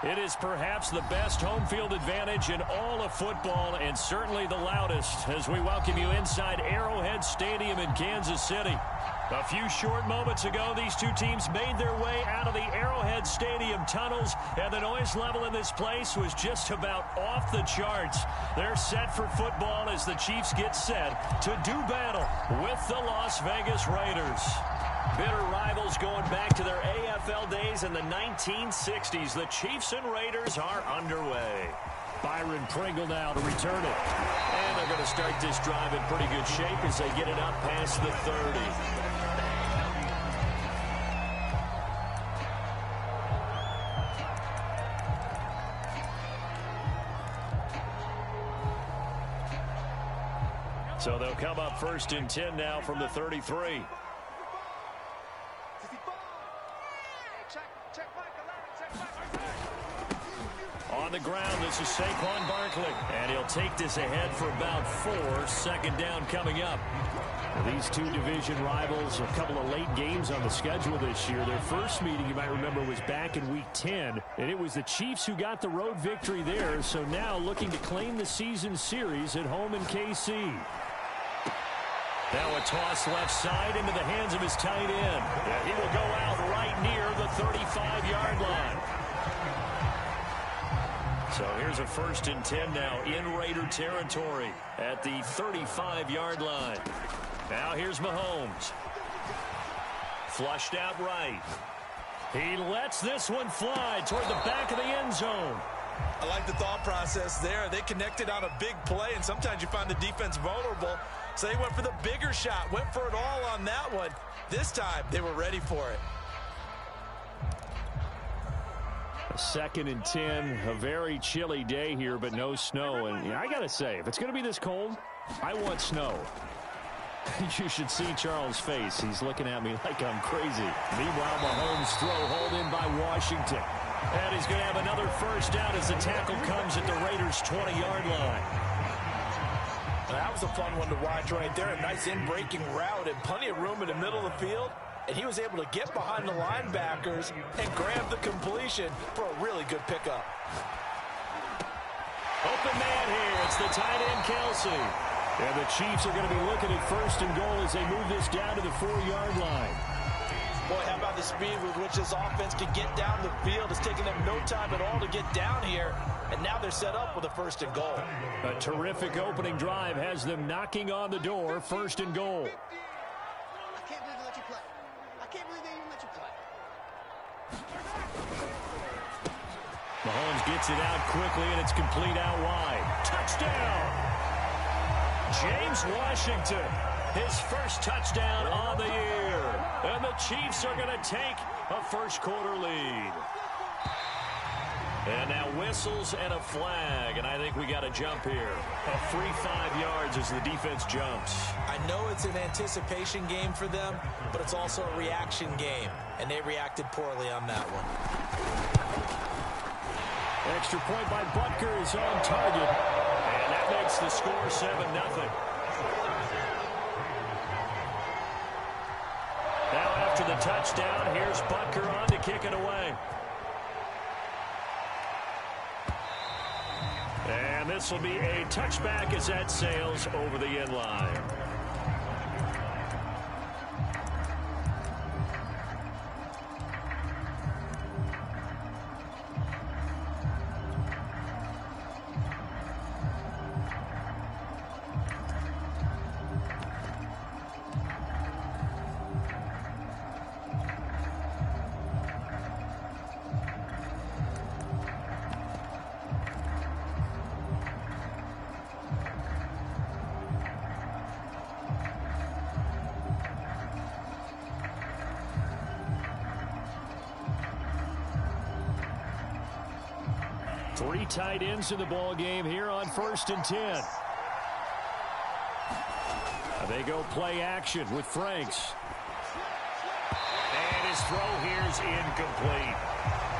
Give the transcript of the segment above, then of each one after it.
It is perhaps the best home field advantage in all of football, and certainly the loudest, as we welcome you inside Arrowhead Stadium in Kansas City. A few short moments ago, these two teams made their way out of the Arrowhead Stadium tunnels, and the noise level in this place was just about off the charts. They're set for football as the Chiefs get set to do battle with the Las Vegas Raiders. Bitter rivals going back to their AFL days in the 1960s. The Chiefs and Raiders are underway. Byron Pringle now to return it. And they're going to start this drive in pretty good shape as they get it up past the 30. So they'll come up 1st and 10 now from the 33. On the ground, this is Saquon Barkley. And he'll take this ahead for about 4. 2nd down coming up. These two division rivals, a couple of late games on the schedule this year. Their first meeting, you might remember, was back in Week 10. And it was the Chiefs who got the road victory there. So now looking to claim the season series at home in KC. Now a toss left side into the hands of his tight end. And he will go out right near the 35-yard line. So here's a 1st and 10 now in Raider territory at the 35-yard line. Now here's Mahomes. Flushed out right. He lets this one fly toward the back of the end zone. I like the thought process there. They connected on a big play, and sometimes you find the defense vulnerable. So they went for the bigger shot, went for it all on that one. This time, they were ready for it. A 2nd and 10, a very chilly day here, but no snow. And I got to say, if it's going to be this cold, I want snow. You should see Charles' face. He's looking at me like I'm crazy. Meanwhile, Mahomes' throw hauled in by Washington. And he's going to have another 1st down as the tackle comes at the Raiders' 20-yard line. That was a fun one to watch right there. A nice in-breaking route and plenty of room in the middle of the field. And he was able to get behind the linebackers and grab the completion for a really good pickup. Open man here. It's the tight end, Kelsey. And the Chiefs are going to be looking at 1st and goal as they move this down to the 4-yard line. Boy, how about the speed with which this offense can get down the field? It's taken them no time at all to get down here. And now they're set up with a 1st and goal. A terrific opening drive has them knocking on the door. 1st and goal. Mahomes gets it out quickly, and it's complete out wide. Touchdown! James Washington, his first touchdown on the year. And the Chiefs are going to take a 1st quarter lead. And now whistles and a flag, and I think we got a jump here. A free 5 yards as the defense jumps. I know it's an anticipation game for them, but it's also a reaction game, and they reacted poorly on that one. Extra point by Butker is on target, and that makes the score 7-0. Now after the touchdown, here's Butker on to kick it away. And this will be a touchback as that sails over the end line. Three tight ends in the ball game here on 1st and 10. They go play action with Franks. And his throw here is incomplete.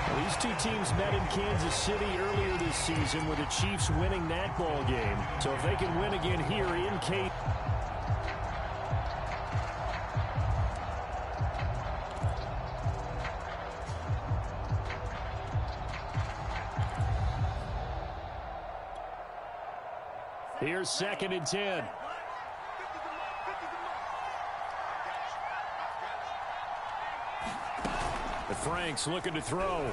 Well, these two teams met in Kansas City earlier this season with the Chiefs winning that ball game. So if they can win again here in KC. Here's 2nd and 10. The Franks looking to throw.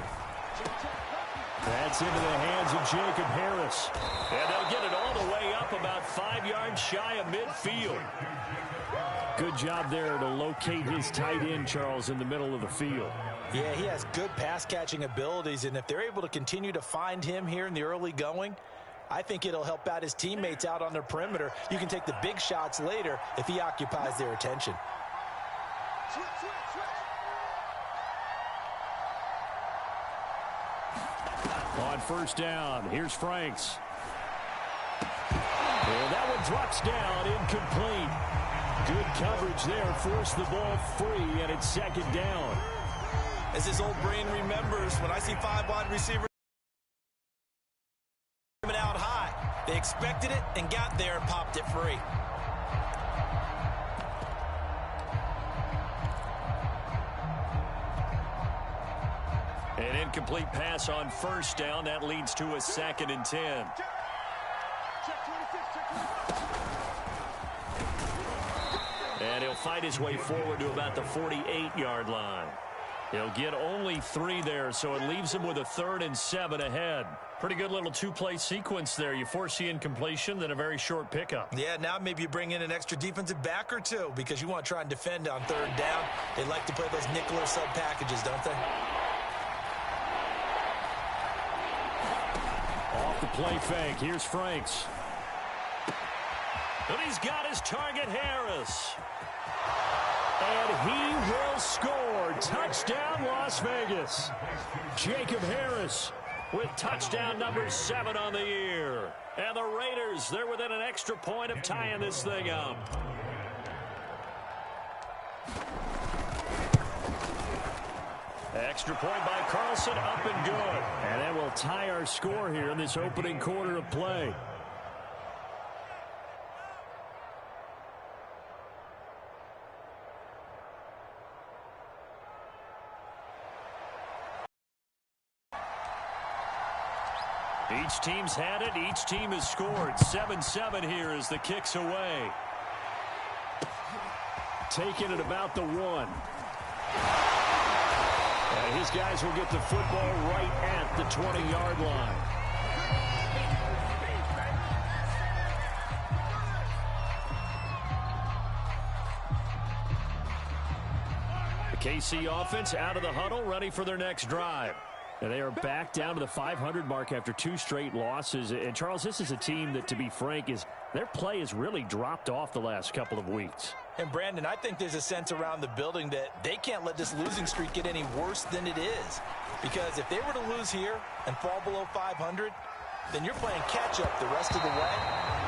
That's into the hands of Jacob Harris. And they'll get it all the way up about 5 yards shy of midfield. Good job there to locate his tight end, Charles, in the middle of the field. Yeah, he has good pass-catching abilities, and if they're able to continue to find him here in the early going, I think it'll help out his teammates out on their perimeter. You can take the big shots later if he occupies their attention. On 1st down, here's Franks. And that one drops down, incomplete. Good coverage there, forced the ball free, and it's 2nd down. As his old brain remembers, when I see 5 wide receivers coming out high, they expected it and got there and popped it free. An incomplete pass on 1st down. That leads to a 2nd and 10. And he'll fight his way forward to about the 48-yard line. He'll get only 3 there, so it leaves him with a 3rd and 7 ahead. Pretty good little 2-play sequence there. You force the incompletion, then a very short pickup. Yeah, now maybe you bring in an extra defensive back or two because you want to try and defend on 3rd down. They like to play those nickel or sub packages, don't they? Off the play fake. Here's Franks. And he's got his target, Harris. And he will score. Touchdown, Las Vegas. Jacob Harris with touchdown number 7 on the year. And the Raiders, they're within an extra point of tying this thing up. Extra point by Carlson, up and good. And that will tie our score here in this opening quarter of play. Each team's had it. Each team has scored. 7-7 here as the kick's away. Taking it about the 1. And his guys will get the football right at the 20-yard line. The KC offense out of the huddle, ready for their next drive. And they are back down to the 500 mark after 2 straight losses. And, Charles, this is a team that, to be frank, their play has really dropped off the last couple of weeks. And, Brandon, I think there's a sense around the building that they can't let this losing streak get any worse than it is. Because if they were to lose here and fall below 500, then you're playing catch-up the rest of the way.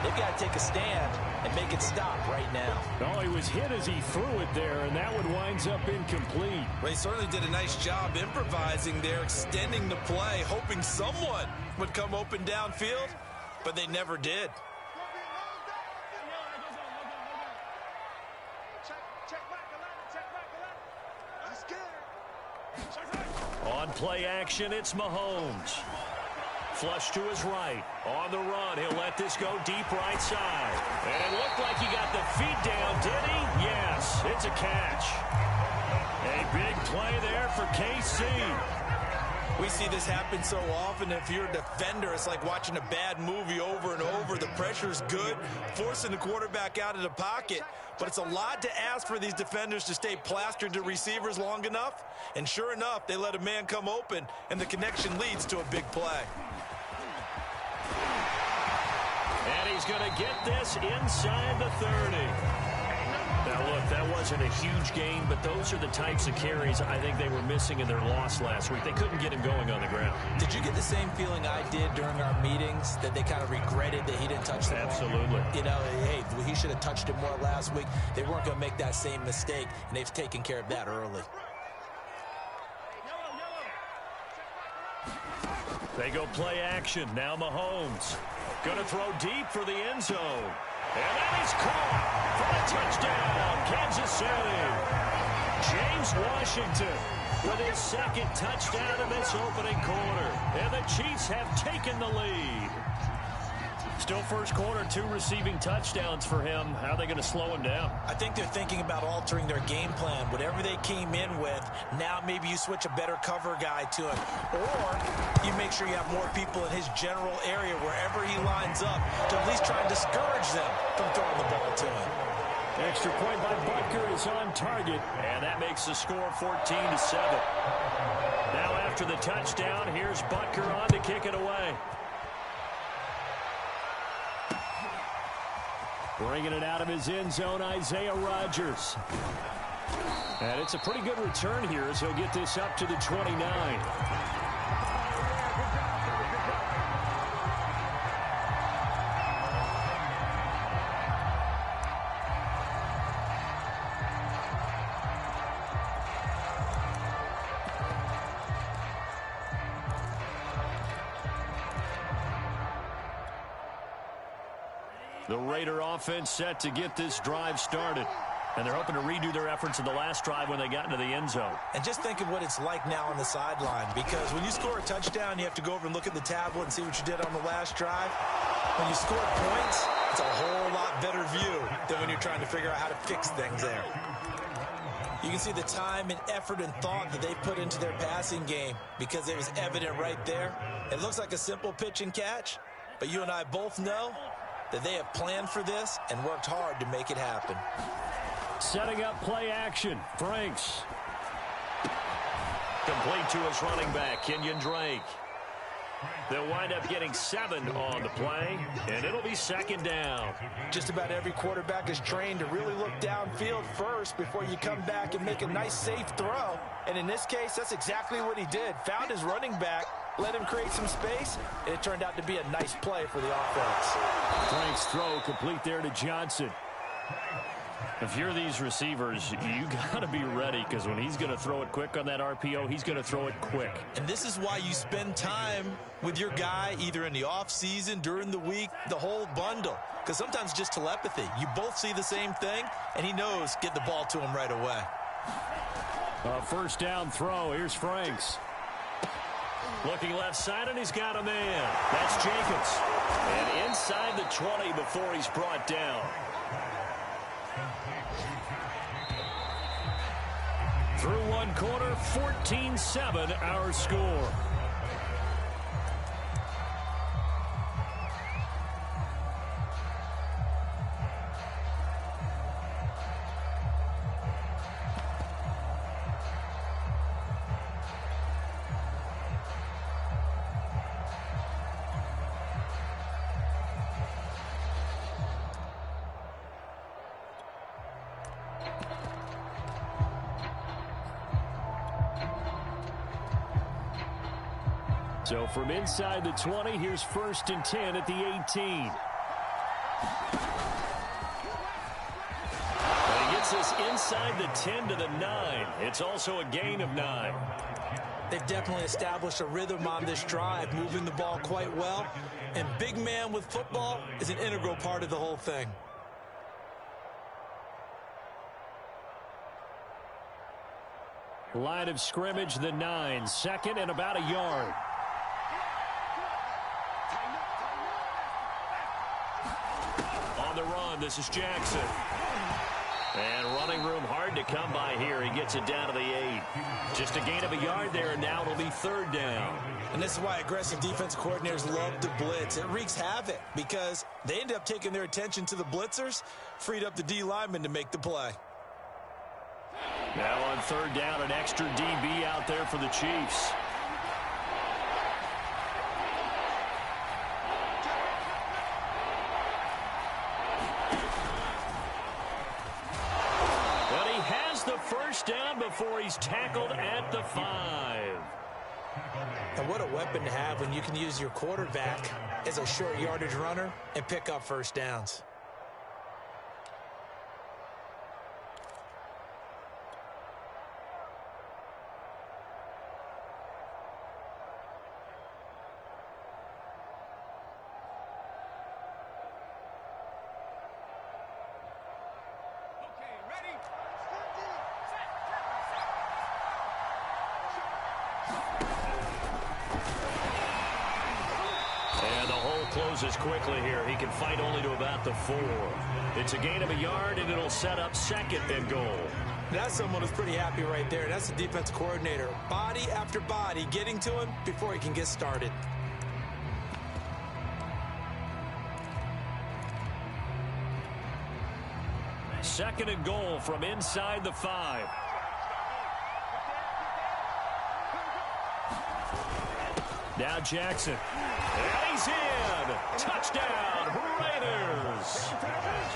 They've got to take a stand and make it stop right now. Oh, he was hit as he threw it there, and that one winds up incomplete. Well, he certainly did a nice job improvising there, extending the play, hoping someone would come open downfield, but they never did. On play action, it's Mahomes. Flush to his right. On the run, he'll let this go deep right side. And it looked like he got the feet down, did he? Yes, it's a catch. A big play there for KC. We see this happen so often. If you're a defender, it's like watching a bad movie over and over. The pressure's good, forcing the quarterback out of the pocket. But it's a lot to ask for these defenders to stay plastered to receivers long enough. And sure enough, they let a man come open, and the connection leads to a big play. And he's going to get this inside the 30. Now, look, that wasn't a huge gain, but those are the types of carries I think they were missing in their loss last week. They couldn't get him going on the ground. Did you get the same feeling I did during our meetings, that they kind of regretted that he didn't touch the ball? Absolutely. You know, hey, he should have touched it more last week. They weren't going to make that same mistake, and they've taken care of that early. They go play action. Now Mahomes going to throw deep for the end zone. And that is caught for a touchdown, Kansas City. James Washington with his 2nd touchdown in this opening quarter. And the Chiefs have taken the lead. Still first quarter, 2 receiving touchdowns for him. How are they going to slow him down? I think they're thinking about altering their game plan. Whatever they came in with, now maybe you switch a better cover guy to him. Or you make sure you have more people in his general area wherever he lines up to at least try and discourage them from throwing the ball to him. Extra point by Butker is on target, and that makes the score 14-7. Now after the touchdown, here's Butker on to kick it away. Bringing it out of his end zone, Isaiah Rodgers. And it's a pretty good return here as he'll get this up to the 29. The Raider offense set to get this drive started. And they're hoping to redo their efforts in the last drive when they got into the end zone. And just think of what it's like now on the sideline, because when you score a touchdown, you have to go over and look at the tablet and see what you did on the last drive. When you score points, it's a whole lot better view than when you're trying to figure out how to fix things there. You can see the time and effort and thought that they put into their passing game because it was evident right there. It looks like a simple pitch and catch, but you and I both know that they have planned for this and worked hard to make it happen. Setting up play action. Franks. Complete to his running back, Kenyon Drake. They'll wind up getting 7 on the play, and it'll be second down. Just about every quarterback is trained to really look downfield first before you come back and make a nice, safe throw. And in this case, that's exactly what he did. Found his running back, let him create some space, and it turned out to be a nice play for the offense. Frank's throw complete there to Johnson. If you're these receivers, you got to be ready, because when he's going to throw it quick on that RPO, he's going to throw it quick. And this is why you spend time with your guy either in the offseason, during the week, the whole bundle. Because sometimes just telepathy. You both see the same thing, and he knows get the ball to him right away. A first down throw. Here's Franks. Looking left side, and he's got a man. That's Jacobs. And inside the 20 before he's brought down. Through one quarter, 14-7 our score. So from inside the 20, here's 1st and 10 at the 18. And he gets this inside the 10 to the 9. It's also a gain of 9. They've definitely established a rhythm on this drive, moving the ball quite well. And big man with football is an integral part of the whole thing. Line of scrimmage, the 9. 2nd and about a yard. On the run, this is Jackson. And running room hard to come by here. He gets it down to the 8. Just a gain of a yard there, and now it'll be 3rd down. And this is why aggressive defensive coordinators love to blitz. It wreaks havoc because they end up taking their attention to the blitzers, freed up the D lineman to make the play. Now on 3rd down, an extra DB out there for the Chiefs. But he has the first down before he's tackled at the 5. And what a weapon to have when you can use your quarterback as a short yardage runner and pick up first downs. closes quickly here. He can fight only to about the 4. It's a gain of a yard, and it'll set up 2nd and goal. That's someone who's pretty happy right there. That's the defense coordinator. Body after body getting to him before he can get started. Second and goal from inside the 5. Now Jackson. And he's in. Touchdown, Raiders.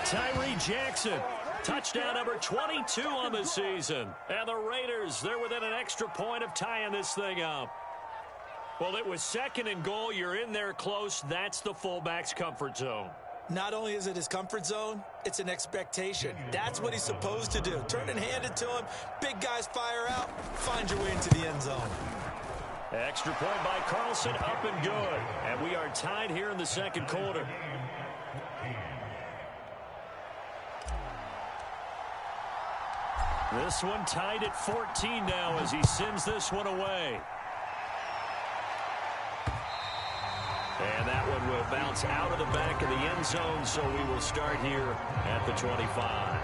Tyree Jackson. Touchdown number 22 on the season. And the Raiders, they're within an extra point of tying this thing up. Well, it was second and goal. You're in there close. That's the fullback's comfort zone. Not only is it his comfort zone, it's an expectation. That's what he's supposed to do. Turn and hand it to him. Big guys fire out. Find your way into the end zone. Extra point by Carlson, up and good. And we are tied here in the second quarter. This one tied at 14 now as he sends this one away. And that one will bounce out of the back of the end zone, so we will start here at the 25.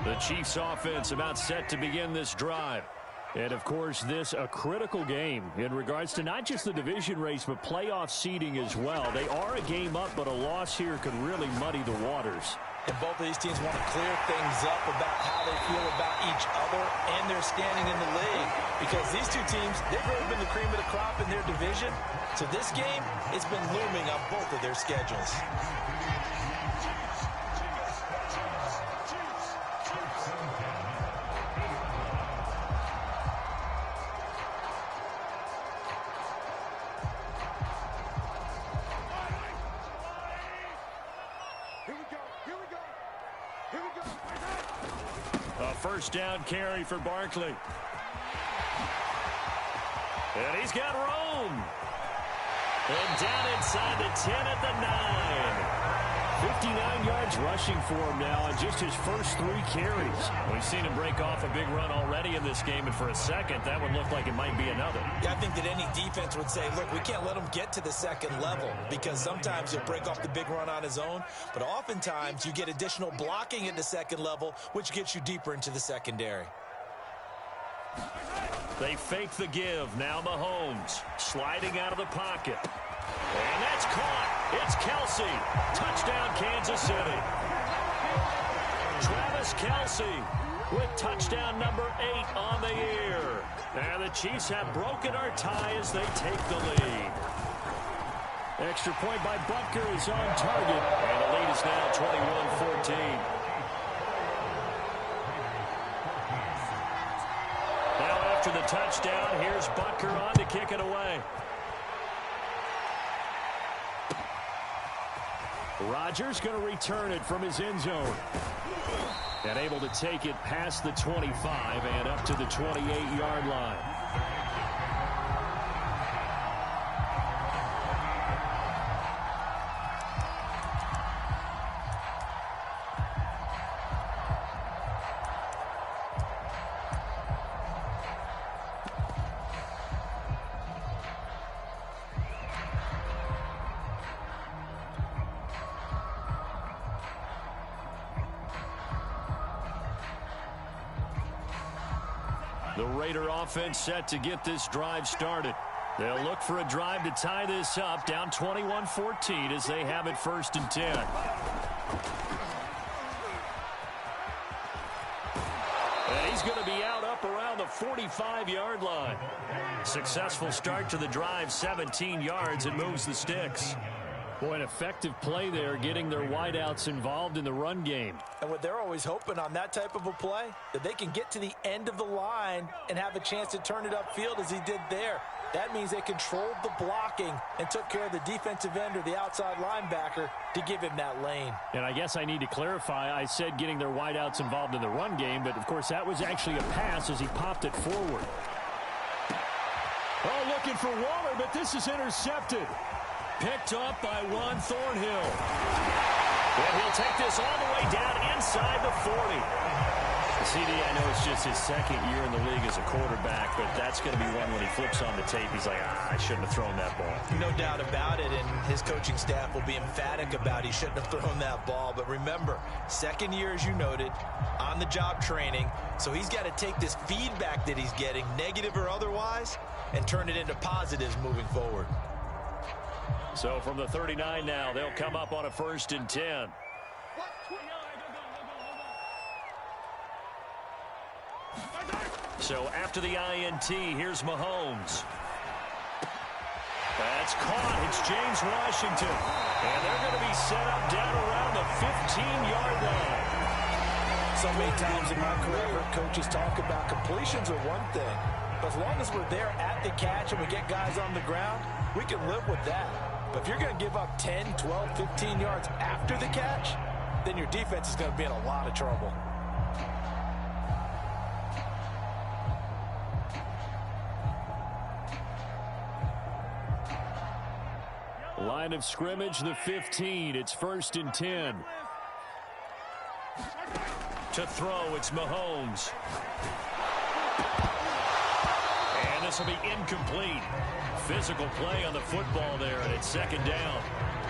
The Chiefs offense about set to begin this drive. And, of course, this a critical game in regards to not just the division race, but playoff seeding as well. They are a game up, but a loss here could really muddy the waters. And both of these teams want to clear things up about how they feel about each other and their standing in the league. Because these two teams, they've really been the cream of the crop in their division. So this game, it's been looming on both of their schedules. First down carry for Barkley. And he's got room. And down inside the 10 at the 9. 59 yards rushing for him now on just his first 3 carries. We've seen him break off a big run already in this game, and for a second, that one looked like it might be another. Yeah, I think that any defense would say, look, we can't let him get to the second level because sometimes he'll break off the big run on his own, but oftentimes you get additional blocking at the second level, which gets you deeper into the secondary. They fake the give. Now Mahomes sliding out of the pocket. And that's caught. It's Kelce. Touchdown, Kansas City. Travis Kelce with touchdown number 8 on the year. And the Chiefs have broken our tie as they take the lead. Extra point by Butker is on target. And the lead is now 21-14. Now after the touchdown, here's Butker on to kick it away. Rodgers going to return it from his end zone. And able to take it past the 25 and up to the 28-yard line. The Raider offense set to get this drive started. They'll look for a drive to tie this up, down 21-14 as they have it 1st and 10. And he's going to be out up around the 45-yard line. Successful start to the drive, 17 yards, and moves the sticks. Boy, an effective play there, getting their wideouts involved in the run game. And what they're always hoping on that type of a play, that they can get to the end of the line and have a chance to turn it upfield as he did there. That means they controlled the blocking and took care of the defensive end or the outside linebacker to give him that lane. And I guess I need to clarify, I said getting their wideouts involved in the run game, but of course that was actually a pass as he popped it forward. Oh, looking for Waller, but this is intercepted. Picked up by Juan Thornhill. And he'll take this all the way down inside the 40. CD, I know it's just his second year in the league as a quarterback, but that's going to be one when he flips on the tape. He's like, I shouldn't have thrown that ball. No doubt about it, and his coaching staff will be emphatic about he shouldn't have thrown that ball. But remember, second year, as you noted, on-the-job training, so he's got to take this feedback that he's getting, negative or otherwise, and turn it into positives moving forward. So from the 39 now, they'll come up on a 1st and 10. So after the INT, here's Mahomes. That's caught. It's James Washington. And they're going to be set up down around the 15-yard line. So many times in my career, I've heard coaches talk about completions are one thing. But as long as we're there at the catch and we get guys on the ground, we can live with that. But if you're going to give up 10, 12, 15 yards after the catch, then your defense is going to be in a lot of trouble. Line of scrimmage, the 15. It's 1st and 10. To throw, it's Mahomes. And this will be incomplete. Physical play on the football there, and it's 2nd down.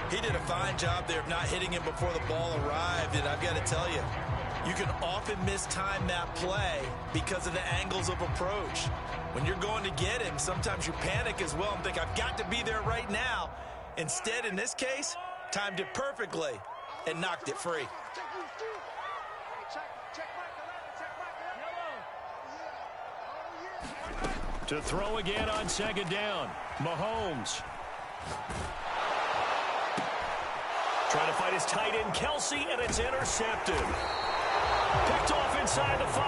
He did a fine job there of not hitting him before the ball arrived, and I've got to tell you, you can often mistime that play because of the angles of approach. When you're going to get him, sometimes you panic as well and think, I've got to be there right now. Instead, in this case, timed it perfectly and knocked it free. To throw again on 2nd down, Mahomes. Trying to fight his tight end, Kelsey, and it's intercepted. Picked off inside the 5,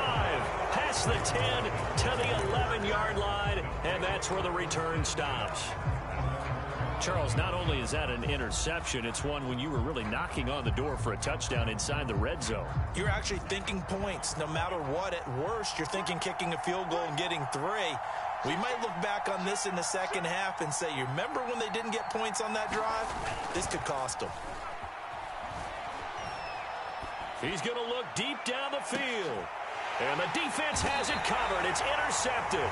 past the 10 to the 11-yard line, and that's where the return stops. Charles, not only is that an interception, it's one when you were really knocking on the door for a touchdown inside the red zone. You're actually thinking points. No matter what, at worst, you're thinking kicking a field goal and getting 3. We might look back on this in the second half and say, you remember when they didn't get points on that drive? This could cost them. He's going to look deep down the field. And the defense has it covered. It's intercepted.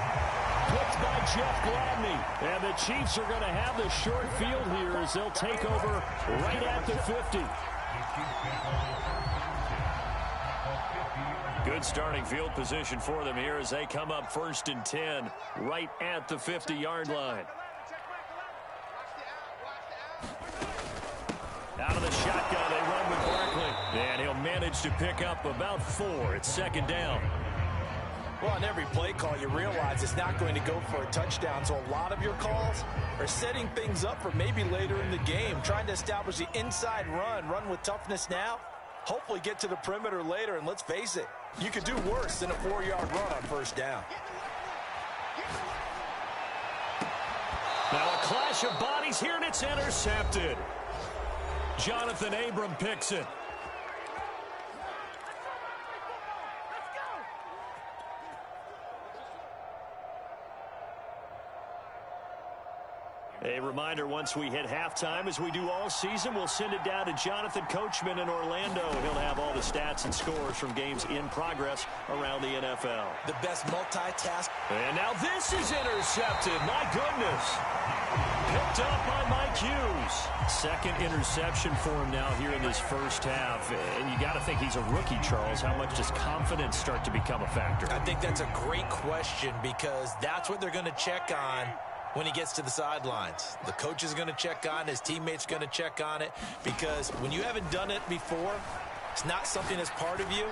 Picked by Jeff Gladney. And the Chiefs are going to have the short field here as they'll take over right at the 50. Good starting field position for them here as they come up 1st and 10 right at the 50-yard line. Out of the shotgun, they run with Barkley. And he'll manage to pick up about 4. It's 2nd down. Well, on every play call, you realize it's not going to go for a touchdown. So a lot of your calls are setting things up for maybe later in the game, trying to establish the inside run with toughness now, hopefully get to the perimeter later. And let's face it, you could do worse than a 4-yard run on 1st down. Now a clash of bodies here, and it's intercepted. Jonathan Abram picks it. A reminder, once we hit halftime, as we do all season, we'll send it down to Jonathan Coachman in Orlando. He'll have all the stats and scores from games in progress around the NFL. The best multitask. And now this is intercepted. My goodness. Picked up by Mike Hughes. 2nd interception for him now here in this first half. And you got to think he's a rookie, Charles. How much does confidence start to become a factor? I think that's a great question because that's what they're going to check on when he gets to the sidelines. The coach is going to check on, his teammates going to check on it, because when you haven't done it before, it's not something that's part of you.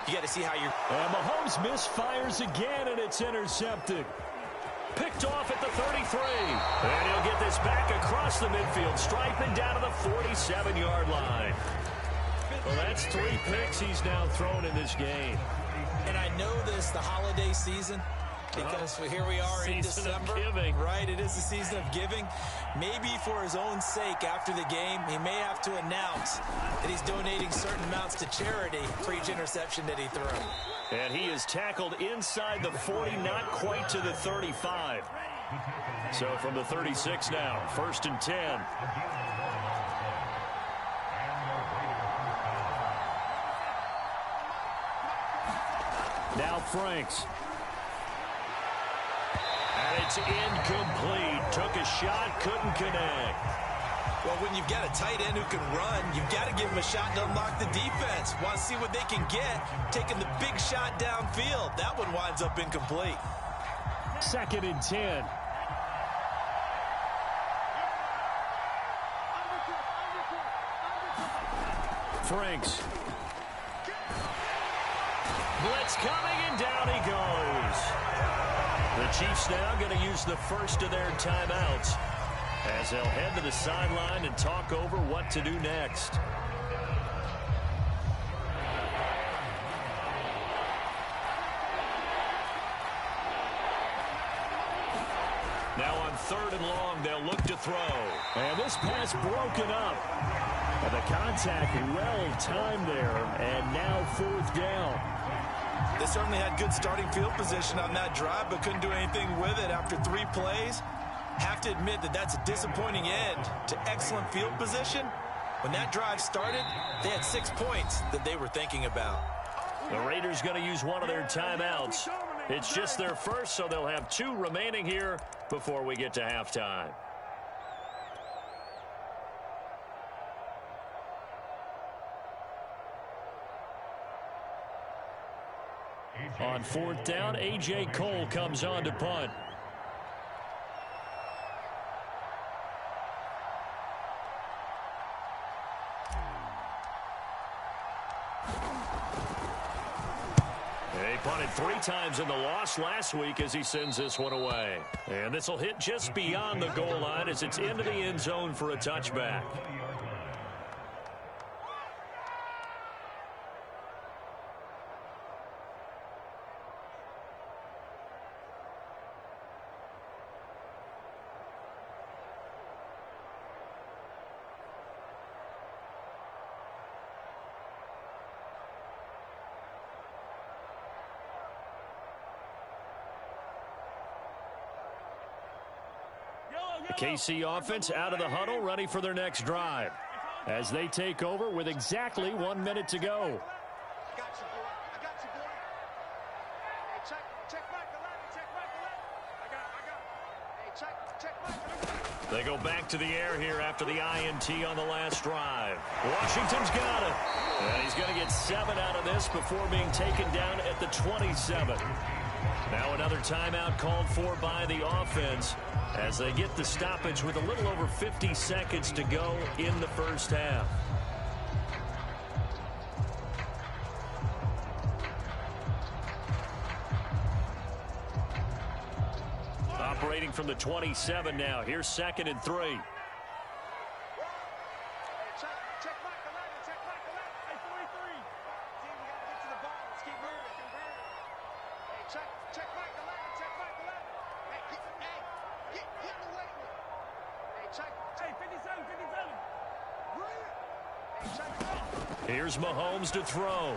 You got to see how you're. And Mahomes misfires again, and it's intercepted. Picked off at the 33. And he'll get this back across the midfield, striping down to the 47-yard line. Well, that's 3 picks he's now thrown in this game. And I know this, the holiday season, because here we are in December, right? It is the season of giving. Maybe for his own sake, after the game, he may have to announce that he's donating certain amounts to charity for each interception that he threw. And he is tackled inside the 40, not quite to the 35. So from the 36 now, 1st and 10. Now Franks. And it's incomplete. Took a shot, couldn't connect. Well, when you've got a tight end who can run, you've got to give him a shot to unlock the defense. Want to see what they can get, taking the big shot downfield. That one winds up incomplete. 2nd and 10. Franks. Blitz coming, and down he goes. The Chiefs now going to use the first of their timeouts as they'll head to the sideline and talk over what to do next. Now on 3rd and long, they'll look to throw. And this pass broken up. And the contact well timed there, and now 4th down. They certainly had good starting field position on that drive, but couldn't do anything with it after 3 plays. Have to admit that that's a disappointing end to excellent field position. When that drive started, they had 6 points that they were thinking about. The Raiders going to use one of their timeouts. It's just their first, so they'll have 2 remaining here before we get to halftime. On 4th down, A.J. Cole comes on to punt. He punted 3 times in the loss last week as he sends this one away. And this will hit just beyond the goal line as it's into the end zone for a touchback. The KC offense out of the huddle, ready for their next drive as they take over with exactly 1 minute to go. They go back to the air here after the INT on the last drive. Washington's got it. And he's going to get 7 out of this before being taken down at the 27. Now another timeout called for by the offense as they get the stoppage with a little over 50 seconds to go in the first half. Operating from the 27 now. Here's 2nd and 3. Here's Mahomes to throw.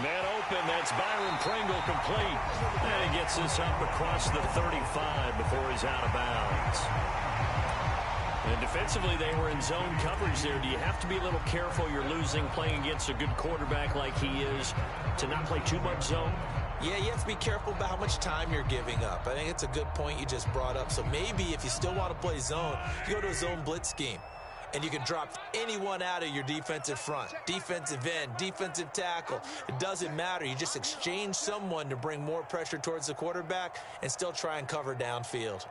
Man open, that's Byron Pringle complete. And he gets this up across the 35 before he's out of bounds. And defensively, they were in zone coverage there. Do you have to be a little careful? You're losing playing against a good quarterback like he is to not play too much zone? Yeah, you have to be careful about how much time you're giving up. I think it's a good point you just brought up. So maybe if you still want to play zone, you go to a zone blitz scheme. And you can drop anyone out of your defensive front. Defensive end, defensive tackle. It doesn't matter. You just exchange someone to bring more pressure towards the quarterback and still try and cover downfield.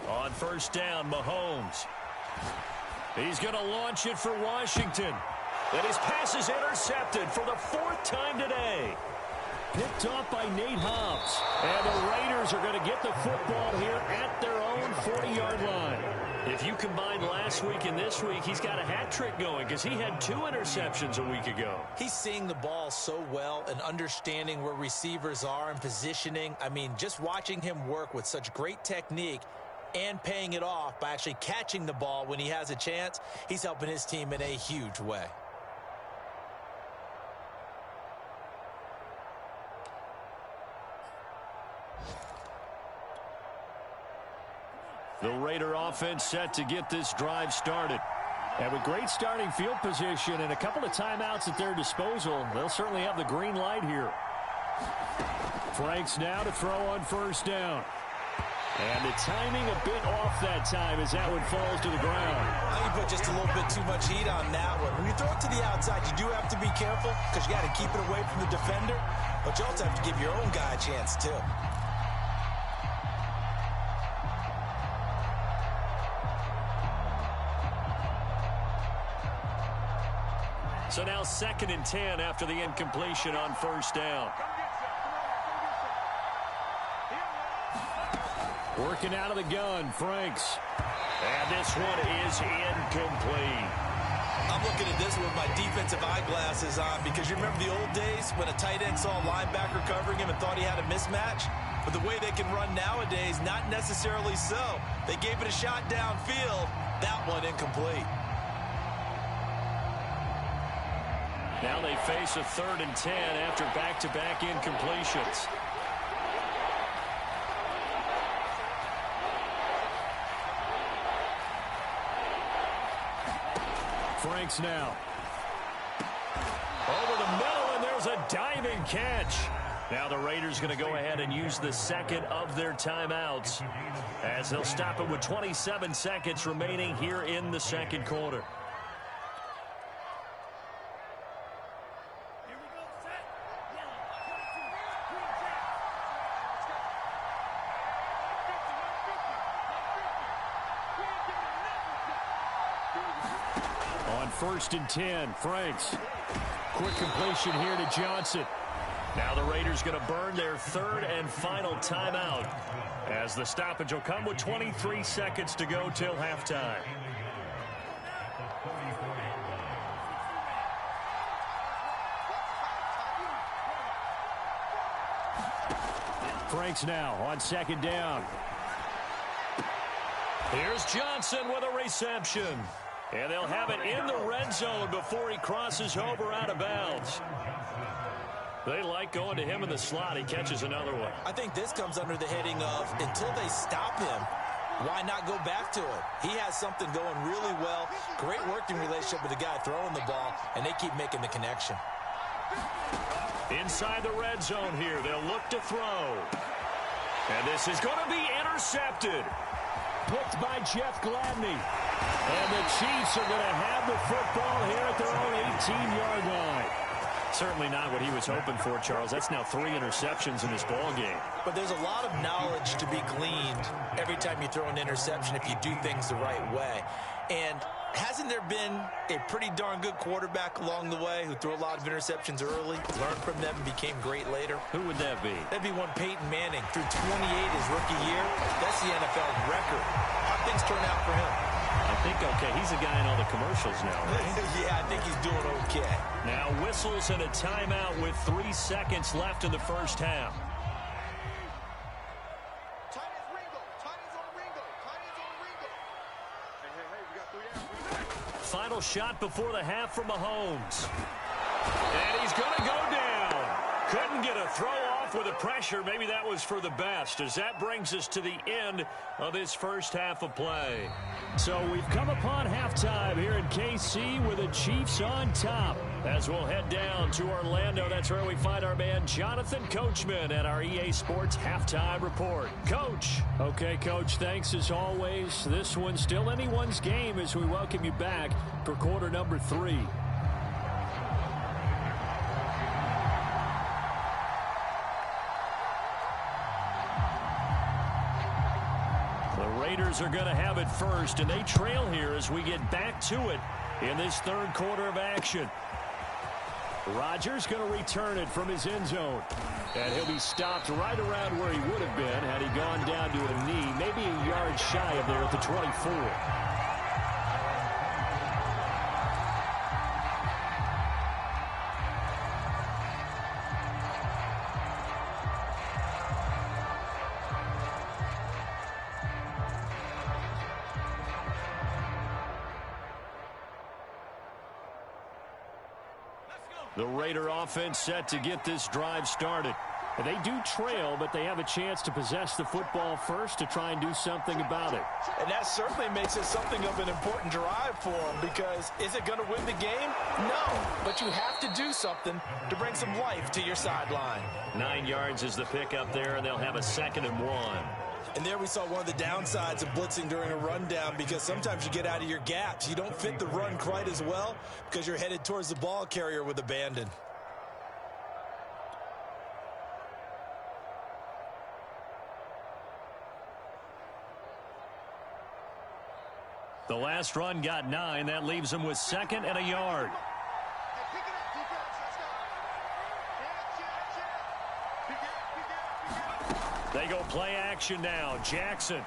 On 1st down, Mahomes. He's going to launch it for Washington. And his pass is intercepted for the 4th time today. Picked off by Nate Hobbs. And the Raiders are going to get the football here at their own 40-yard line. If you combine last week and this week, he's got a hat trick going because he had 2 interceptions a week ago. He's seeing the ball so well and understanding where receivers are and positioning. I mean, just watching him work with such great technique and paying it off by actually catching the ball when he has a chance, he's helping his team in a huge way. The Raider offense set to get this drive started. And with great starting field position and a couple of timeouts at their disposal, they'll certainly have the green light here. Franks now to throw on first down. And the timing a bit off that time as that one falls to the ground. I think you put just a little bit too much heat on that one. When you throw it to the outside, you do have to be careful because you got to keep it away from the defender. But you also have to give your own guy a chance, too. So now 2nd and 10 after the incompletion on first down. Working out of the gun, Franks. And this one is incomplete. I'm looking at this with my defensive eyeglasses on because you remember the old days when a tight end saw a linebacker covering him and thought he had a mismatch? But the way they can run nowadays, not necessarily so. They gave it a shot downfield. That one incomplete. Now they face a 3rd and 10 after back-to-back incompletions. Franks now. Over the middle, and there's a diving catch. Now the Raiders going to go ahead and use the 2nd of their timeouts as they'll stop it with 27 seconds remaining here in the 2nd quarter. On 1st and 10, Franks. Quick completion here to Johnson. Now the Raiders going to burn their 3rd and final timeout as the stoppage will come with 23 seconds to go till halftime. Franks now on 2nd down. Here's Johnson with a reception. And they'll have it in the red zone before he crosses over out of bounds. They like going to him in the slot. He catches another one. I think this comes under the heading of until they stop him, why not go back to it? He has something going really well. Great working relationship with the guy throwing the ball, and they keep making the connection. Inside the red zone here, they'll look to throw. And this is going to be intercepted. Picked by Jeff Gladney. And the Chiefs are going to have the football here at their own 18-yard line. Certainly not what he was hoping for, Charles. That's now 3 interceptions in this ball game. But there's a lot of knowledge to be gleaned every time you throw an interception if you do things the right way. And hasn't there been a pretty darn good quarterback along the way who threw a lot of interceptions early, learned from them, and became great later? Who would that be? That'd be one Peyton Manning. Threw 28 his rookie year. That's the NFL record. How things turn out for him? I think, okay, he's a guy in all the commercials now, right? Yeah, I think he's doing okay. Now whistles and a timeout with 3 seconds left in the first half. Final shot before the half from Mahomes. And he's going to go down. Couldn't get a throw off with the pressure. Maybe that was for the best, as that brings us to the end of this first half of play. So we've come upon halftime here in KC with the Chiefs on top. As we'll head down to Orlando, that's where we find our man Jonathan Coachman at our EA Sports Halftime Report. Coach. Okay, Coach, thanks as always. This one's still anyone's game as we welcome you back for quarter number 3. Raiders are going to have it first, and they trail here as we get back to it in this 3rd quarter of action. Rodgers going to return it from his end zone, and he'll be stopped right around where he would have been had he gone down to a knee, maybe a yard shy of there at the 24. The Raider offense set to get this drive started. They do trail, but they have a chance to possess the football first to try and do something about it. And that certainly makes it something of an important drive for them, because is it going to win the game? No, but you have to do something to bring some life to your sideline. 9 yards is the pickup there, and they'll have a 2nd and 1. And there we saw one of the downsides of blitzing during a rundown, because sometimes you get out of your gaps. You don't fit the run quite as well because you're headed towards the ball carrier with abandon. The last run got 9. That leaves them with 2nd and a yard. They go play action now. Jackson.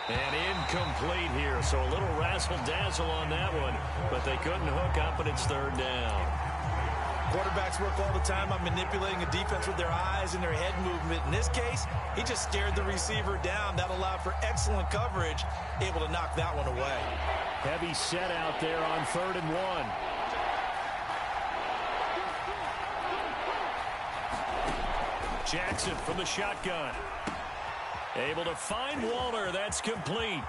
And incomplete here. So a little razzle-dazzle on that one. But they couldn't hook up, and it's 3rd down. Quarterbacks work all the time on manipulating a defense with their eyes and their head movement. In this case, he just stared the receiver down. That allowed for excellent coverage, able to knock that one away. Heavy set out there on 3rd and 1. Jackson from the shotgun. Able to find Waller. That's complete.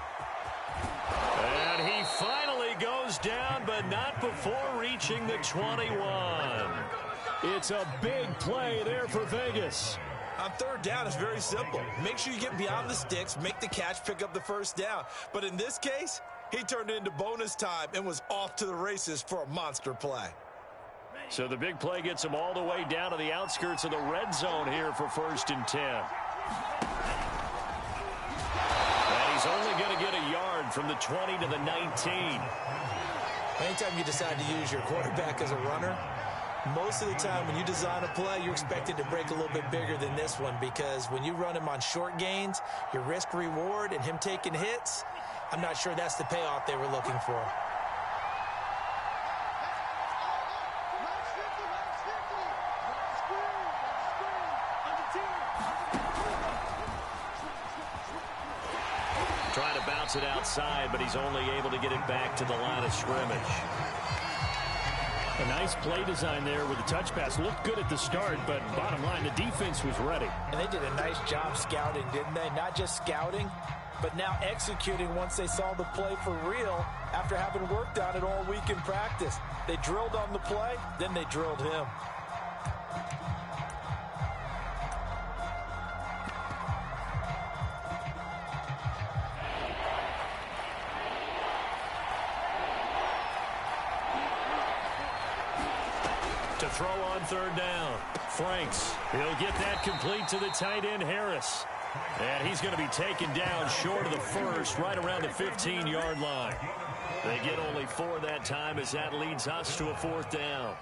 And he finally goes down, but not before reaching the 21. It's a big play there for Vegas. On 3rd down, it's very simple. Make sure you get beyond the sticks, make the catch, pick up the 1st down. But in this case, he turned it into bonus time and was off to the races for a monster play. So the big play gets him all the way down to the outskirts of the red zone here for 1st and 10. And he's only going to get a yard from the 20 to the 19. Anytime you decide to use your quarterback as a runner, most of the time when you design a play, you're expected to break a little bit bigger than this one, because when you run him on short gains, your risk-reward and him taking hits, I'm not sure that's the payoff they were looking for. Trying to bounce it outside, but he's only able to get it back to the line of scrimmage. A nice play design there with the touch pass. Looked good at the start, but bottom line, the defense was ready. And they did a nice job scouting, didn't they? Not just scouting, but now executing once they saw the play for real after having worked on it all week in practice. They drilled on the play, then they drilled him. To throw on 3rd down. Franks. He'll get that complete to the tight end, Harris. And he's going to be taken down short of the 1st, right around the 15-yard line. They get only 4 that time, as that leads us to a 4th down.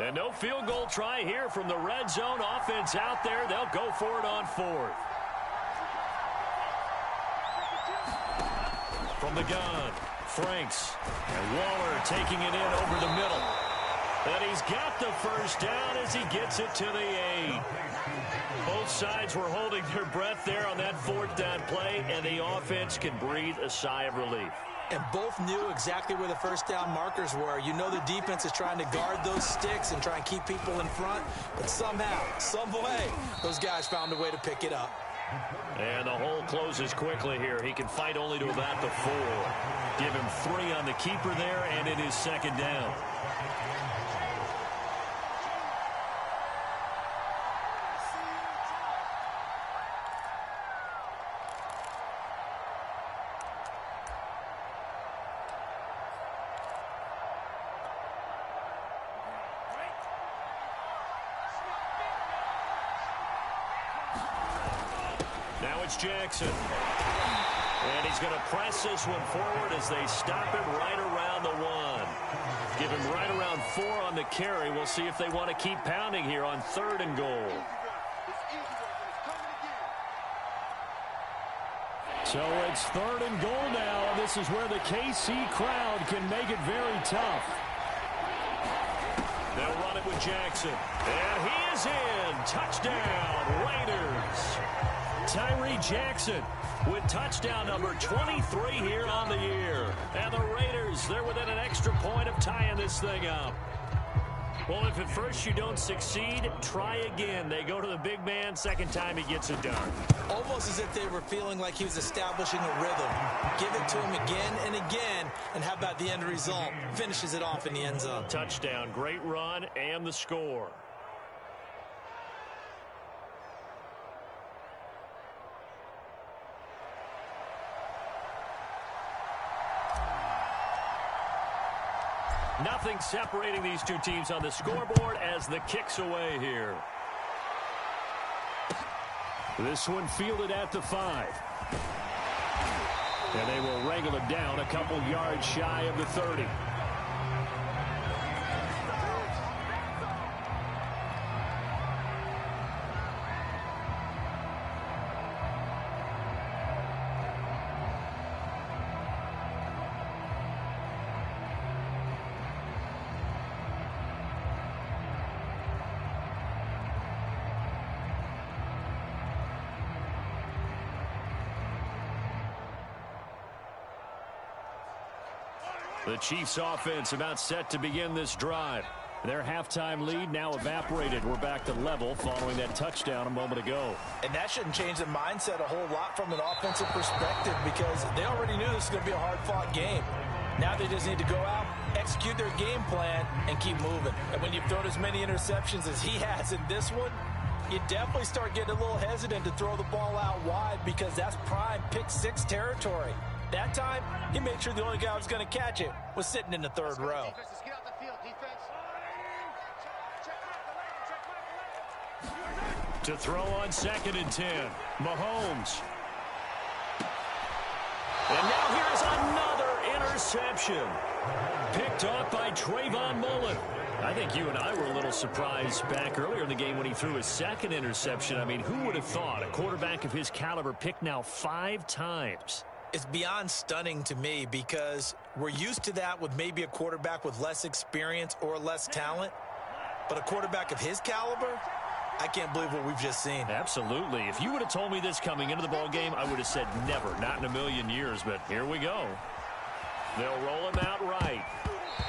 And no field goal try here from the red zone. Offense out there. They'll go for it on 4th. From the gun, Franks. And Waller taking it in over the middle. And he's got the 1st down as he gets it to the 8. Both sides were holding their breath there on that 4th down play, and the offense can breathe a sigh of relief. And both knew exactly where the 1st down markers were. You know the defense is trying to guard those sticks and try and keep people in front. But somehow, some way, those guys found a way to pick it up. And the hole closes quickly here. He can fight only to about the 4. Give him 3 on the keeper there, and it is 2nd down. Now it's Jackson. And he's going to press this one forward as they stop it right around the 1. Give him right around 4 on the carry. We'll see if they want to keep pounding here on 3rd and goal. So it's 3rd and goal now. This is where the KC crowd can make it very tough. They'll run it with Jackson. And he is in. Touchdown, Raiders. Tyree Jackson with touchdown number 23 here on the year. And the Raiders, they're within an extra point of tying this thing up. Well, if at first you don't succeed, try again. They go to the big man. Second time he gets it done. Almost as if they were feeling like he was establishing a rhythm. Give it to him again and again. And how about the end result? Finishes it off in the end zone. Touchdown, great run, and the score. Nothing separating these two teams on the scoreboard as the kick's away here. This one fielded at the 5. And they will wrangle it down a couple yards shy of the 30. The Chiefs offense about set to begin this drive. Their halftime lead now evaporated. We're back to level following that touchdown a moment ago. And that shouldn't change the mindset a whole lot from an offensive perspective because they already knew this was going to be a hard-fought game. Now they just need to go out, execute their game plan, and keep moving. And when you've thrown as many interceptions as he has in this one, you definitely start getting a little hesitant to throw the ball out wide because that's prime pick-6 territory. That time, he made sure the only guy who was going to catch it was sitting in the 3rd row. To throw on 2nd and 10, Mahomes. And now here's another interception. Picked off by Trayvon Mullen. I think you and I were a little surprised back earlier in the game when he threw his 2nd interception. I mean, who would have thought a quarterback of his caliber picked now 5 times? It's beyond stunning to me because we're used to that with maybe a quarterback with less experience or less talent. But a quarterback of his caliber, I can't believe what we've just seen. Absolutely. If you would have told me this coming into the ballgame, I would have said never, not in a million years. But here we go. They'll roll him out right.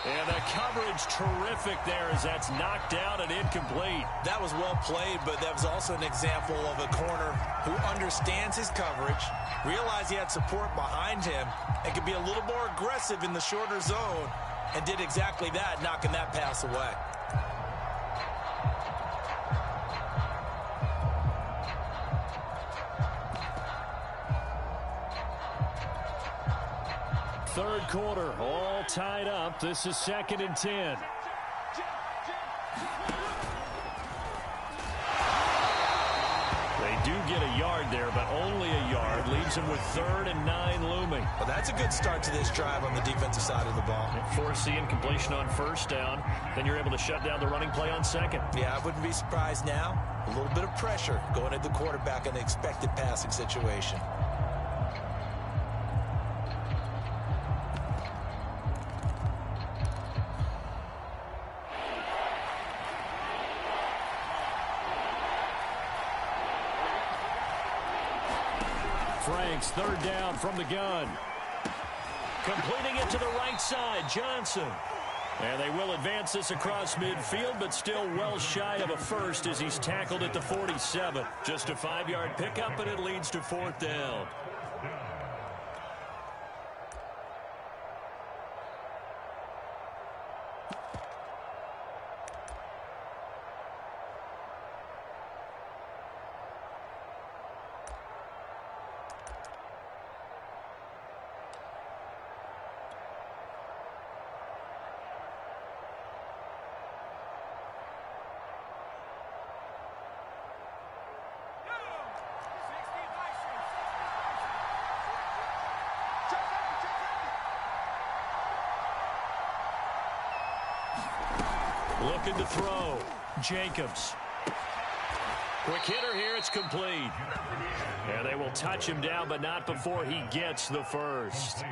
And the coverage terrific there as that's knocked out and incomplete. That was well played, but that was also an example of a corner who understands his coverage, realized he had support behind him, and could be a little more aggressive in the shorter zone, and did exactly that, knocking that pass away. Third quarter, all tied up. This is 2nd and 10. They do get a yard there, but only a yard. Leaves them with 3rd and 9 looming. Well, that's a good start to this drive on the defensive side of the ball. Force the incompletion on 1st down. Then you're able to shut down the running play on 2nd. Yeah, I wouldn't be surprised now. A little bit of pressure going at the quarterback in an expected passing situation. Franks, 3rd down from the gun. Completing it to the right side, Johnson. And they will advance this across midfield, but still well shy of a first as he's tackled at the 47. Just a 5-yard pickup, and it leads to 4th down. Looking to throw. Jacobs. Quick hitter here, it's complete. And they will touch him down, but not before he gets the first.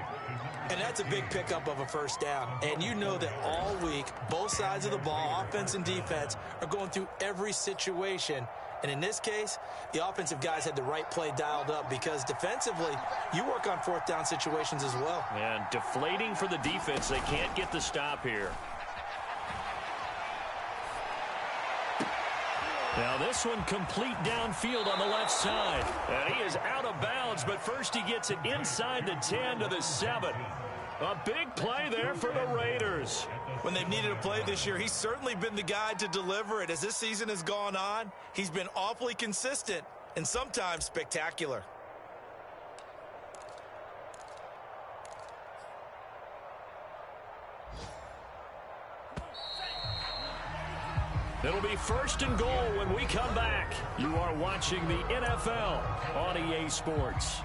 And that's a big pickup of a first down. And you know that all week, both sides of the ball, offense and defense, are going through every situation. And in this case, the offensive guys had the right play dialed up because defensively, you work on fourth down situations as well. And deflating for the defense. They can't get the stop here. Now this one complete downfield on the left side. And he is out of bounds, but first he gets it inside the 10 to the 7. A big play there for the Raiders. When they've needed a play this year, he's certainly been the guy to deliver it. As this season has gone on, he's been awfully consistent and sometimes spectacular. It'll be first and goal when we come back. You are watching the NFL on EA Sports.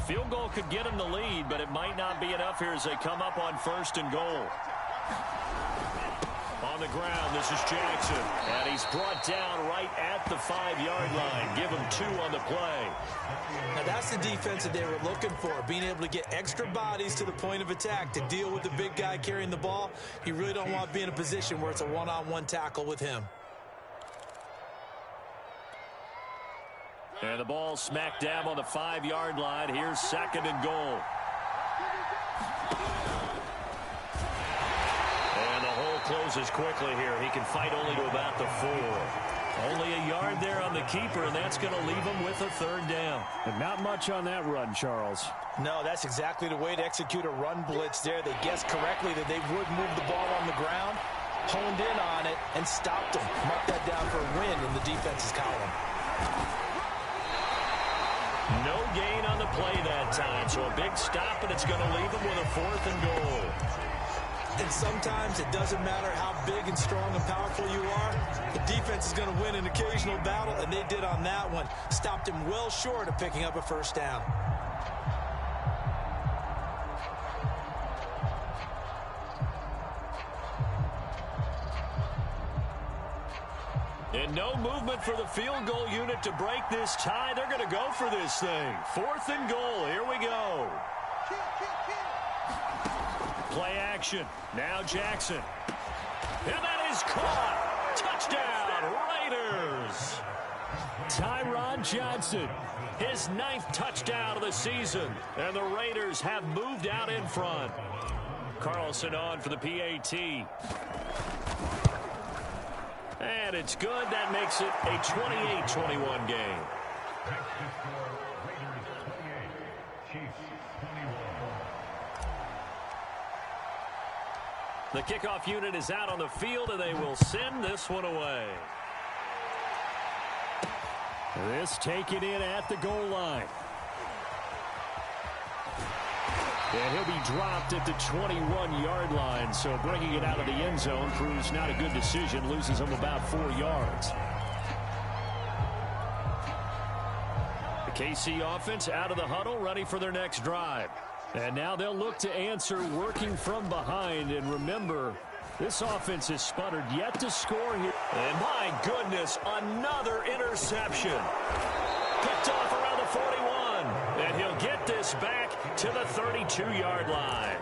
Field goal could get him the lead, but it might not be enough here as they come up on first and goal. On the ground, this is Jackson. And he's brought down right at the 5-yard line. Give him 2 on the play. Now that's the defense that they were looking for, being able to get extra bodies to the point of attack to deal with the big guy carrying the ball. You really don't want to be in a position where it's a one-on-one tackle with him. And the ball smack dab on the 5-yard line. Here's second and goal. And the hole closes quickly here. He can fight only to about the 4. Only a yard there on the keeper, and that's going to leave him with a third down. And not much on that run, Charles. No, that's exactly the way to execute a run blitz there. They guessed correctly that they would move the ball on the ground, honed in on it, and stopped them. Mark that down for a win in the defense's column. No gain on the play that time, so a big stop, and it's going to leave them with a 4th and goal. And sometimes it doesn't matter how big and strong and powerful you are. The defense is going to win an occasional battle, and they did on that one. Stopped him well short of picking up a first down. And no movement for the field goal unit to break this tie. They're going to go for this thing. 4th and goal. Here we go. Play action. Now Jackson. And that is caught. Touchdown, Raiders. Tyron Johnson, his 9th touchdown of the season. And the Raiders have moved out in front. Carlson on for the PAT. And it's good. That makes it a 28-21 game. The kickoff unit is out on the field, and they will send this one away. This taken in at the goal line. And he'll be dropped at the 21-yard line, so bringing it out of the end zone proves not a good decision, loses him about 4 yards. The KC offense out of the huddle, ready for their next drive. And now they'll look to answer working from behind. And remember, this offense has sputtered yet to score here. And my goodness, another interception. Picked off around the 41. And he'll get this back to the 32-yard line.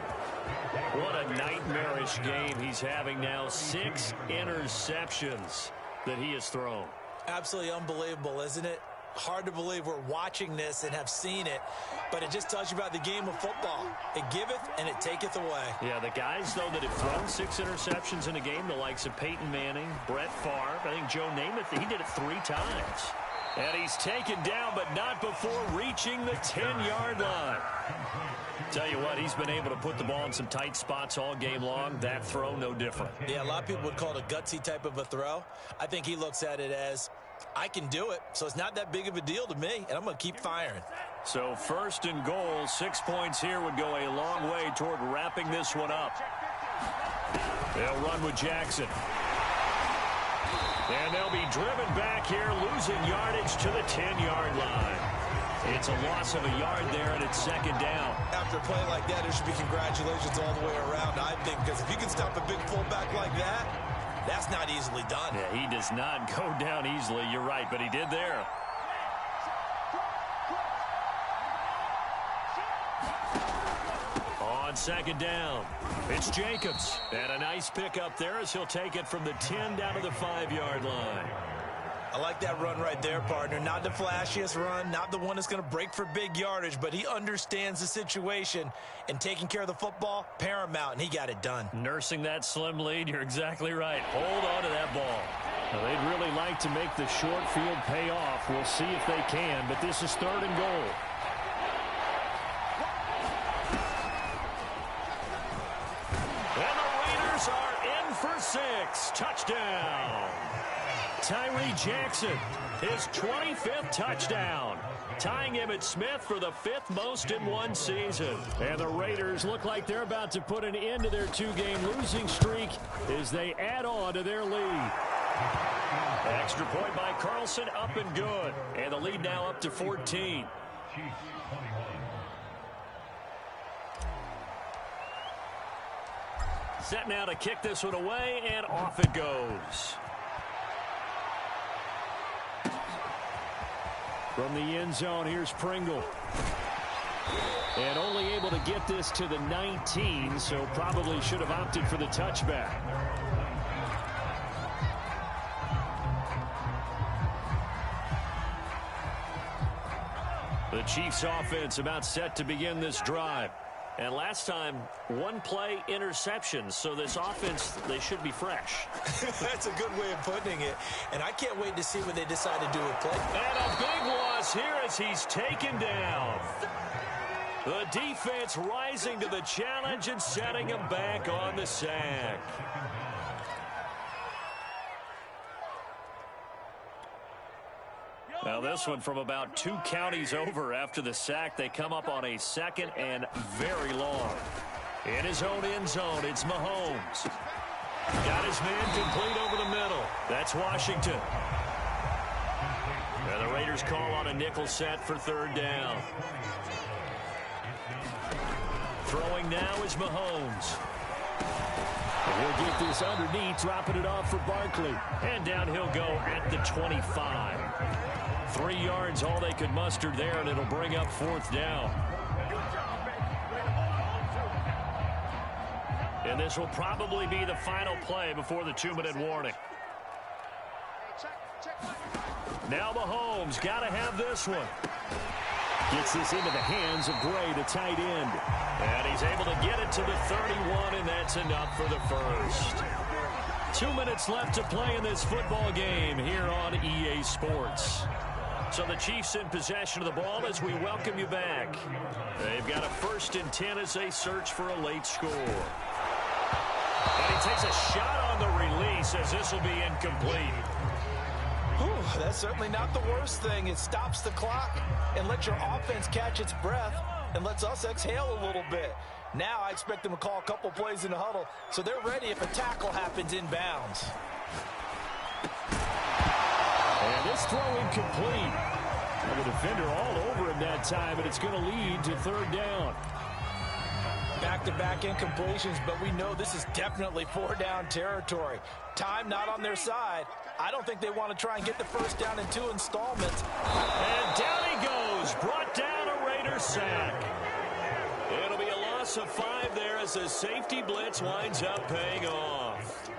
What a nightmarish game he's having now. 6 interceptions that he has thrown. Absolutely unbelievable, isn't it? Hard to believe we're watching this and have seen it, but it just tells you about the game of football. It giveth and it taketh away. Yeah, the guys, though, that have thrown 6 interceptions in a game, the likes of Peyton Manning, Brett Favre, I think Joe Namath, he did it 3 times. And he's taken down, but not before reaching the 10-yard line. Tell you what, he's been able to put the ball in some tight spots all game long. That throw, no different. Yeah, a lot of people would call it a gutsy type of a throw. I think he looks at it as I can do it, so it's not that big of a deal to me, and I'm going to keep firing. So 1st and goal, 6 points here would go a long way toward wrapping this one up. They'll run with Jackson. And they'll be driven back here, losing yardage to the 10-yard line. It's a loss of a yard there, and it's 2nd down. After a play like that, there should be congratulations all the way around, I think, because if you can stop a big fullback like that, that's not easily done. Yeah, he does not go down easily. You're right, but he did there. On 2nd down, it's Jacobs. And a nice pickup there as he'll take it from the 10 down to the 5-yard line. I like that run right there, partner. Not the flashiest run, not the one that's going to break for big yardage, but he understands the situation, and taking care of the football, paramount, and he got it done. Nursing that slim lead, you're exactly right. Hold on to that ball. Now, they'd really like to make the short field pay off. We'll see if they can, but this is 3rd and goal. And the Raiders are in for 6. Touchdown. Tyree Jackson, his 25th touchdown, tying Emmitt Smith for the 5th most in one season. And the Raiders look like they're about to put an end to their 2-game losing streak as they add on to their lead. Extra point by Carlson, up and good. And the lead now up to 14. Set now to kick this one away, and off it goes. From the end zone, here's Pringle. And only able to get this to the 19, so probably should have opted for the touchback. The Chiefs offense about set to begin this drive. And last time, 1-play interception. So this offense, they should be fresh. That's a good way of putting it. And I can't wait to see what they decide to do with play. And a big loss here as he's taken down. The defense rising to the challenge and setting him back on the sack. Now this one from about 2 counties over after the sack. They come up on a 2nd and very long. In his own end zone, it's Mahomes. Got his man complete over the middle. That's Washington. And the Raiders call on a nickel set for 3rd down. Throwing now is Mahomes. He'll get this underneath, dropping it off for Barkley. And down he'll go at the 25. 3 yards, all they could muster there, and it'll bring up 4th down. And this will probably be the final play before the 2-minute warning. Now Mahomes, got to have this one. Gets this into the hands of Gray, the tight end. And he's able to get it to the 31, and that's enough for the first. 2 minutes left to play in this football game here on EA Sports. So the Chiefs in possession of the ball as we welcome you back. They've got a 1st and 10 as they search for a late score. And he takes a shot on the release as this will be incomplete. Whew, that's certainly not the worst thing. It stops the clock and lets your offense catch its breath and lets us exhale a little bit. Now I expect them to call a couple plays in the huddle so they're ready if a tackle happens inbounds. And this throw incomplete. And the defender all over him that time, and it's going to lead to 3rd down. Back-to-back incompletions, but we know this is definitely 4-down territory. Time not on their side. I don't think they want to try and get the 1st down in 2 installments. And down he goes. Brought down a Raider sack. It'll be a loss of 5 there as the safety blitz winds up paying off.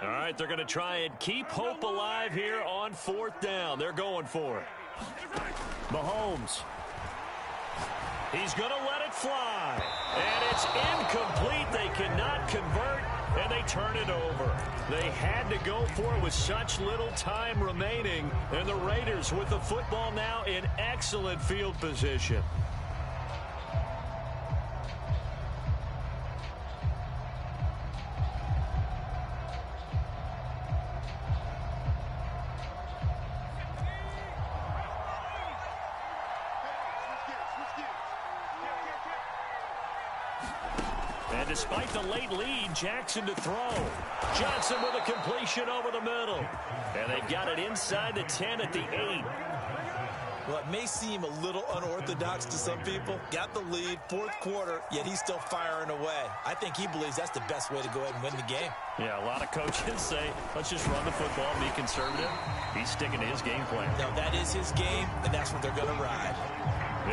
All right, they're going to try and keep hope alive here on 4th down. They're going for it. Mahomes. He's going to let it fly. And it's incomplete. They cannot convert, and they turn it over. They had to go for it with such little time remaining. And the Raiders with the football now in excellent field position. And despite the late lead, Jackson to throw. Johnson with a completion over the middle. And they've got it inside the 10 at the 8. Well, it may seem a little unorthodox to some people. Got the lead, fourth quarter, yet he's still firing away. I think he believes that's the best way to go ahead and win the game. Yeah, a lot of coaches say, let's just run the football, be conservative. He's sticking to his game plan. No, that is his game, and that's what they're going to ride.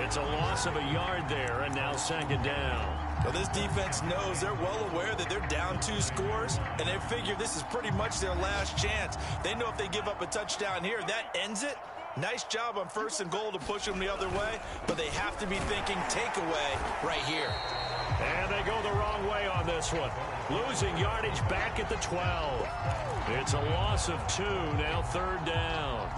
It's a loss of a yard there, and now second down. Well, this defense knows they're well aware that they're down 2 scores, and they figure this is pretty much their last chance. They know if they give up a touchdown here, that ends it. Nice job on 1st and goal to push them the other way, but they have to be thinking takeaway right here. And they go the wrong way on this one. Losing yardage back at the 12. It's a loss of 2, now third down.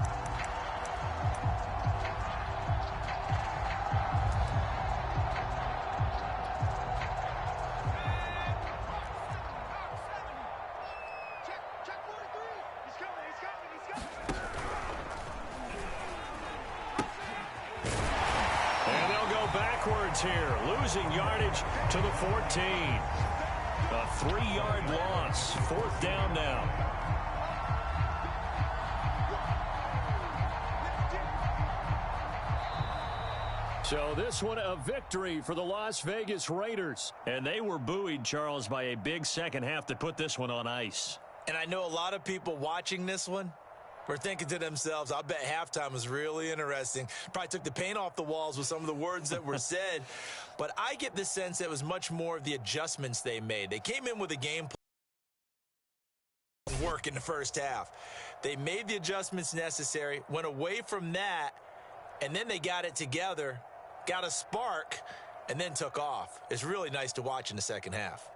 Here, losing yardage to the 14. A 3-yard loss. Fourth down now. So this one a victory for the Las Vegas Raiders. And they were buoyed, Charles, by a big second half that put this one on ice. And I know a lot of people watching this one we're thinking to themselves, I bet halftime was really interesting. Probably took the paint off the walls with some of the words that were said. But I get the sense that it was much more of the adjustments they made. They came in with a game plan work in the first half. They made the adjustments necessary, went away from that, and then they got it together, got a spark, and then took off. It's really nice to watch in the second half.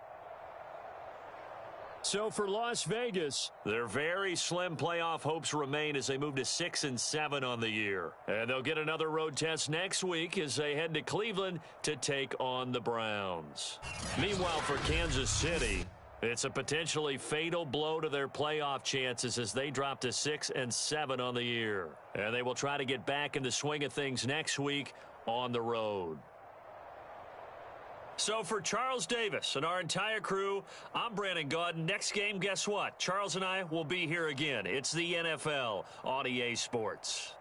So for Las Vegas, their very slim playoff hopes remain as they move to 6-7 on the year. And they'll get another road test next week as they head to Cleveland to take on the Browns. Meanwhile, for Kansas City, it's a potentially fatal blow to their playoff chances as they drop to 6-7 on the year. And they will try to get back in the swing of things next week on the road. So for Charles Davis and our entire crew, I'm Brandon Gaudin. Next game, guess what? Charles and I will be here again. It's the NFL on EA Sports.